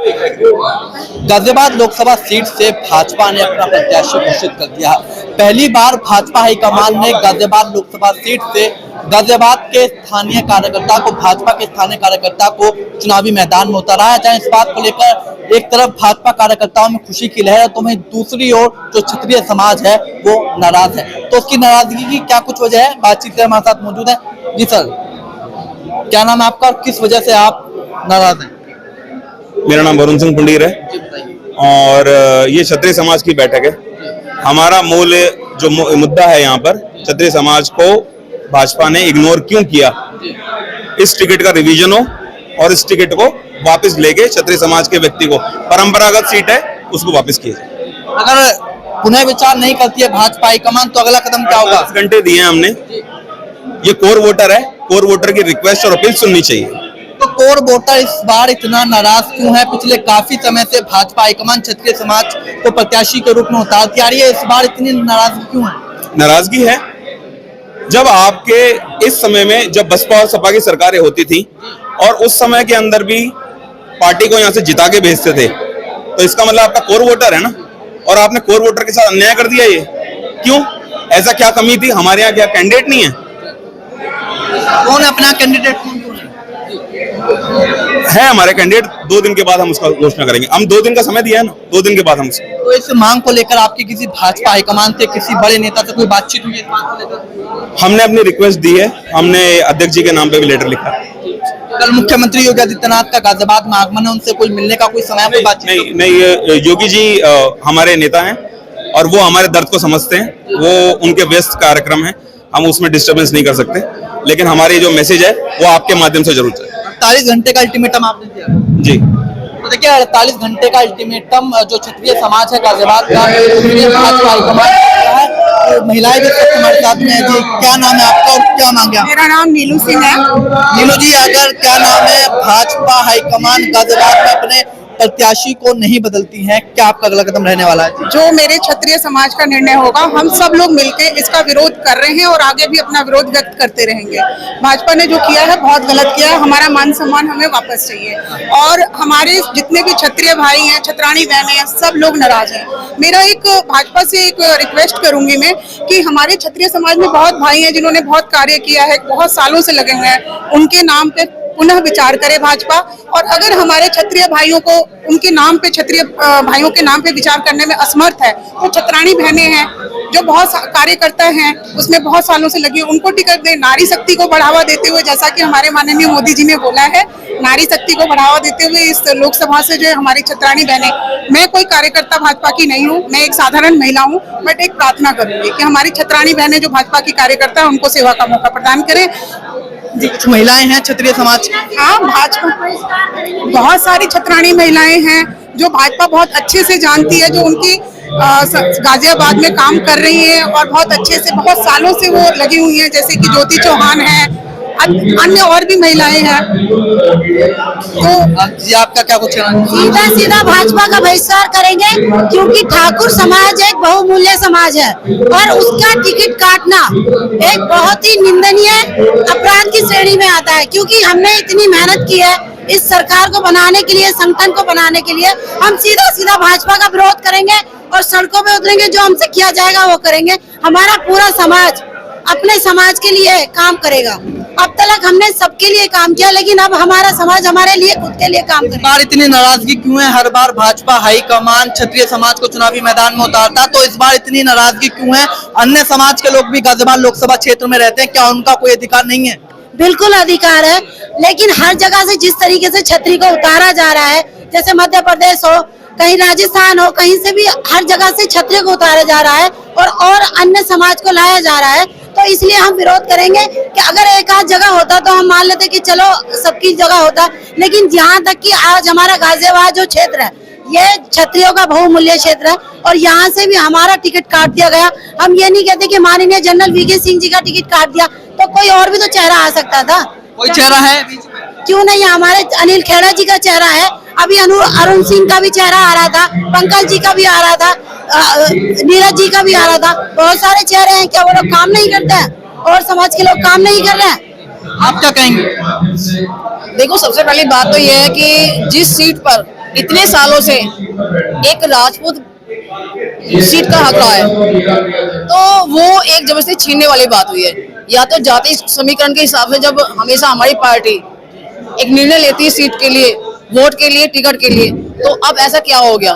Ghaziabad Lok Sabha seat से भाजपा ने अपना प्रत्याशी घोषित कर दिया। पहली बार भाजपा हाईकमान ने गाजियाबाद लोकसभा सीट से गाजियाबाद के स्थानीय कार्यकर्ता को, भाजपा के स्थानीय कार्यकर्ता को चुनावी मैदान में उतारा है। जहां इस बात को लेकर एक तरफ भाजपा कार्यकर्ताओं में खुशी की लहर है, तो वहीं दूसरी ओर जो क्षत्रिय समाज है वो नाराज है। तो उसकी नाराजगी की क्या कुछ वजह है, बातचीत के हमारे साथ मौजूद है। जी सर, क्या नाम है आपका और किस वजह से आप नाराज हैं? मेरा नाम वरुण सिंह पुंडीर है और ये क्षत्रिय समाज की बैठक है। हमारा मूल जो मुद्दा है यहाँ पर, क्षत्रिय समाज को भाजपा ने इग्नोर क्यों किया, इस टिकट का रिवीजन हो और इस टिकट को वापस लेके क्षत्रिय समाज के व्यक्ति को, परंपरागत सीट है उसको वापस किया जाए। अगर पुनः विचार नहीं करती है भाजपा हाईकमान तो अगला कदम क्या होगा? 10 घंटे दिए हमने। ये कोर वोटर है, कोर वोटर की रिक्वेस्ट और अपील सुननी चाहिए। तो कोर वोटर इस बार इतना नाराज क्यों है? पिछले काफी समय से भाजपा हाईकमान क्षत्रिय समाज को प्रत्याशी के रूप में उतारती आ रही है, इस बार इतनी नाराजगी क्यों है? नाराजगी है जब आपके इस समय में जब बसपा और सपा की सरकारें होती थी और उस समय के अंदर भी पार्टी को यहाँ से जिता के भेजते थे, तो इसका मतलब आपका कोर वोटर है ना, और आपने कोर वोटर के साथ अन्याय कर दिया। ये क्यों? ऐसा क्या कमी थी? हमारे यहाँ क्या कैंडिडेट नहीं है? कौन अपना कैंडिडेट है? हमारे कैंडिडेट 2 दिन के बाद हम उसका घोषणा करेंगे। हम 2 दिन का समय दिया है ना, 2 दिन के बाद हम तो इस मांग को लेकर आपकी किसी भाजपा हाईकमान से, किसी बड़े नेता से कोई बातचीत हुई है इस मांग को लेकर? हमने अपनी रिक्वेस्ट दी है, हमने अध्यक्ष जी के नाम पे भी लेटर लिखा। कल मुख्यमंत्री योगी आदित्यनाथ का गाजियाबाद में आगमन है, उनसे कोई मिलने का कोई समय पे बातचीत? नहीं, योगी जी हमारे नेता हैं और वो हमारे दर्द को समझते हैं। वो उनके व्यस्त कार्यक्रम है, हम उसमें डिस्टर्बेंस नहीं कर सकते, लेकिन हमारी जो मैसेज है वो आपके माध्यम से जरूर जाए। 48 घंटे का अल्टीमेटम आपने दिया जी। तो देखिए 48 घंटे का अल्टीमेटम जो क्षत्रिय समाज है गाजियाबाद का, भाजपा हाईकमान, महिलाएं भी हमारे साथ में है। जी, क्या नाम है आपका और क्या मांगे? मेरा नाम नीलू सिंह है। नीलू जी, अगर क्या नाम है, भाजपा हाईकमान गाजियाबाद में अपने प्रत्याशी को नहीं बदलती है, क्या आपका अगला कदम रहने वाला है? जो मेरे क्षत्रिय समाज का निर्णय होगा, हम सब लोग मिलकर इसका विरोध कर रहे हैं और आगे भी अपना विरोध व्यक्त करते रहेंगे। भाजपा ने जो किया है बहुत गलत किया है। हमारा मान सम्मान हमें वापस चाहिए और हमारे जितने भी क्षत्रिय भाई हैं, क्षत्राणी बहनें हैं, सब लोग नाराज हैं। मेरा एक भाजपा से एक रिक्वेस्ट करूंगी मैं कि हमारे क्षत्रिय समाज में बहुत भाई हैं जिन्होंने बहुत कार्य किया है, बहुत सालों से लगे हुए हैं, उनके नाम पे पुनः विचार करे भाजपा। और अगर हमारे क्षत्रिय भाइयों को उनके नाम पे, क्षत्रिय भाइयों के नाम पे विचार करने में असमर्थ है, तो क्षत्राणी बहनें हैं जो बहुत कार्यकर्ता हैं, उसमें बहुत सालों से लगी, उनको टिकट दे। नारी शक्ति को बढ़ावा देते हुए, जैसा कि हमारे माननीय मोदी जी ने बोला है, नारी शक्ति को बढ़ावा देते हुए इस लोकसभा से जो हमारी क्षत्राणी बहनें, मैं कोई कार्यकर्ता भाजपा की नहीं हूँ, मैं एक साधारण महिला हूँ, बट एक प्रार्थना करूंगी कि हमारी क्षत्राणी बहनें जो भाजपा की कार्यकर्ता है उनको सेवा का मौका प्रदान करें। कुछ महिलाएं हैं क्षत्रिय समाज की? हाँ, भाजपा बहुत सारी क्षत्राणी महिलाएं हैं जो भाजपा बहुत अच्छे से जानती है, जो उनकी गाजियाबाद में काम कर रही हैं और बहुत अच्छे से, बहुत सालों से वो लगी हुई हैं, जैसे कि ज्योति चौहान है, अन्य और भी महिलाएं हैं। तो जी, आपका क्या कुछ कहना? सीधा सीधा भाजपा का बहिष्कार करेंगे, क्योंकि ठाकुर समाज एक बहुमूल्य समाज है और उसका टिकट काटना एक बहुत ही निंदनीय अपराध की श्रेणी में आता है। क्योंकि हमने इतनी मेहनत की है इस सरकार को बनाने के लिए, संगठन को बनाने के लिए, हम सीधा सीधा भाजपा का विरोध करेंगे और सड़कों पे उतरेंगे। जो हमसे किया जाएगा वो करेंगे। हमारा पूरा समाज अपने समाज के लिए काम करेगा। अब तक हमने सबके लिए काम किया, लेकिन अब हमारा समाज हमारे लिए, खुद के लिए काम करेगा। बार इतनी नाराजगी क्यों है? हर बार भाजपा हाईकमान क्षत्रिय समाज को चुनावी मैदान में उतारता, तो इस बार इतनी नाराजगी क्यों है? अन्य समाज के लोग भी गाजियाबाद लोकसभा क्षेत्र में रहते हैं, क्या उनका कोई अधिकार नहीं है? बिल्कुल अधिकार है, लेकिन हर जगह से जिस तरीके से क्षत्रिय को उतारा जा रहा है, जैसे मध्य प्रदेश हो, कहीं राजस्थान हो, कहीं से भी हर जगह से क्षत्रिय को उतारा जा रहा है और अन्य समाज को लाया जा रहा है। तो इसलिए हम विरोध करेंगे कि अगर एक आध जगह होता तो हम मान लेते कि चलो सबकी जगह होता, लेकिन जहाँ तक कि आज हमारा गाजियाबाद जो क्षेत्र है ये क्षत्रियों का बहुमूल्य क्षेत्र है और यहाँ से भी हमारा टिकट काट दिया गया। हम ये नहीं कहते कि माननीय जनरल वीके सिंह जी का टिकट काट दिया, तो कोई और भी तो चेहरा आ सकता था। कोई चेहरा है? क्यों नहीं? हमारे अनिल खेड़ा जी का चेहरा है, अभी अरुण सिंह का भी चेहरा आ रहा था, पंकज जी का भी आ रहा था, नीरज जी का भी आ रहा था। बहुत सारे चेहरे हैं, क्या वो लोग काम नहीं करते हैं और समाज के लोग काम नहीं कर रहे हैं? आप क्या कहेंगे? देखो, सबसे पहली बात तो ये है कि जिस सीट पर इतने सालों से एक राजपूत सीट का हक रहा है, तो वो एक जबरदस्ती छीनने वाली बात हुई है। या तो जाति समीकरण के हिसाब से जब हमेशा हमारी पार्टी एक निर्णय लेती है सीट के लिए, वोट के लिए, टिकट के लिए, तो अब ऐसा क्या हो गया?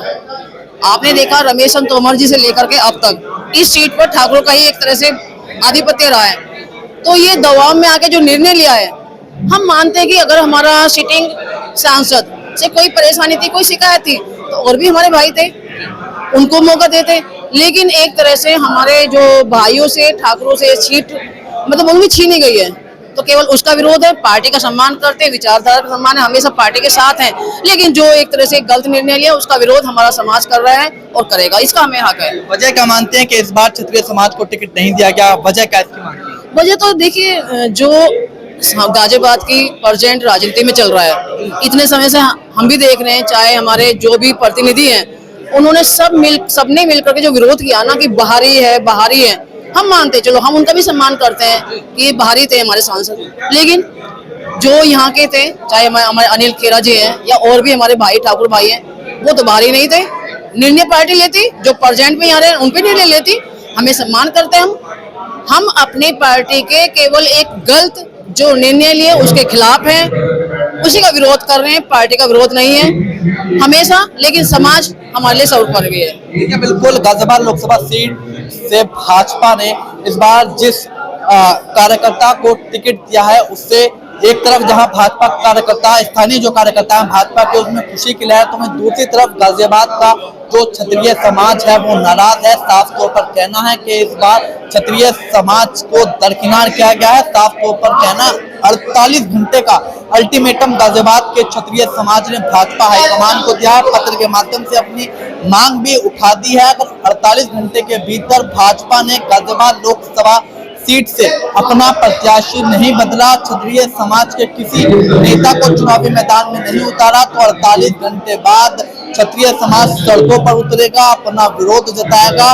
आपने देखा रमेश चंद्र तोमर जी से लेकर के अब तक इस सीट पर ठाकुरों का ही एक तरह से आधिपत्य रहा है। तो ये दबाव में आके जो निर्णय लिया है, हम मानते हैं कि अगर हमारा सिटिंग सांसद से कोई परेशानी थी, कोई शिकायत थी, तो और भी हमारे भाई थे, उनको मौका देते। लेकिन एक तरह से हमारे जो भाइयों से, ठाकुरों से सीट मतलब उनकी छीनी गई है, तो केवल उसका विरोध है। पार्टी का सम्मान करते हैं, विचारधारा का सम्मान है, हमेशा पार्टी के साथ हैं, लेकिन जो एक तरह से गलत निर्णय लिया उसका विरोध हमारा समाज कर रहा है और करेगा, इसका हमें हक है। वजह क्या मानते हैं कि इस बार क्षत्रिय समाज को टिकट नहीं दिया गया? वजह क्या इसकी मानते हैं? वजह तो देखिए, जो गाजियाबाद की प्रेजेंट राजनीति में चल रहा है, इतने समय से हम भी देख रहे हैं, चाहे हमारे जो भी प्रतिनिधि हैं, उन्होंने सबने मिलकर के जो विरोध किया ना कि बाहरी है, हम मानते, चलो हम उनका भी सम्मान करते हैं कि बाहरी थे हमारे सांसद, लेकिन जो यहाँ के थे, चाहे हमारे अनिल खेरा जी हैं या और भी हमारे भाई ठाकुर भाई हैं, वो तो बाहरी नहीं थे। निर्णय पार्टी लेती, जो प्रेजेंट में यहाँ रहे उन पे निर्णय लेती, हमें सम्मान करते हैं। हम अपनी पार्टी के केवल एक गलत जो निर्णय लिए उसके खिलाफ हैं, उसी का विरोध कर रहे हैं, पार्टी का विरोध नहीं है हमेशा, लेकिन समाज हमारे लिए सर्वोपरि भी है। देखिए, बिल्कुल गाजियाबाद लोकसभा सीट से भाजपा ने इस बार जिस कार्यकर्ता को टिकट दिया है, उससे एक तरफ जहां भाजपा कार्यकर्ता, स्थानीय जो कार्यकर्ता हैं भाजपा के, उसमें खुशी की लहर, तो वहीं दूसरी तरफ गाजियाबाद का जो क्षत्रिय समाज है वो नाराज है। साफ तौर पर कहना है कि इस बार क्षत्रिय समाज को दरकिनार किया गया है। साफ तौर पर कहना, 48 घंटे का अल्टीमेटम गाजियाबाद के क्षत्रिय समाज ने भाजपा हाईकमान को दिया है। पत्र के माध्यम से अपनी मांग भी उठा दी है। अगर 48 घंटे के भीतर भाजपा ने गाजियाबाद लोकसभा सीट से अपना प्रत्याशी नहीं बदला, क्षत्रिय समाज के किसी नेता को चुनावी मैदान में नहीं उतारा, तो 48 घंटे बाद क्षत्रिय समाज सड़कों पर उतरेगा, अपना विरोध जताएगा।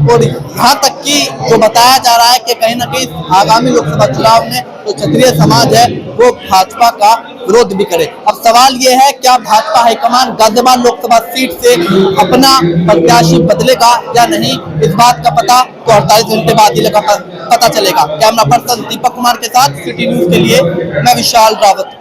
और यहाँ तक कि जो बताया जा रहा है कि कहीं ना कहीं आगामी लोकसभा चुनाव में जो क्षत्रिय समाज है वो भाजपा का विरोध भी करे। अब सवाल ये है, क्या भाजपा हाईकमान गाजियाबाद लोकसभा सीट से अपना प्रत्याशी बदलेगा या नहीं, इस बात का पता तो 48 घंटे बाद ही पता चलेगा। कैमरा पर्सन दीपक कुमार के साथ सिटी न्यूज के लिए मैं विशाल रावत।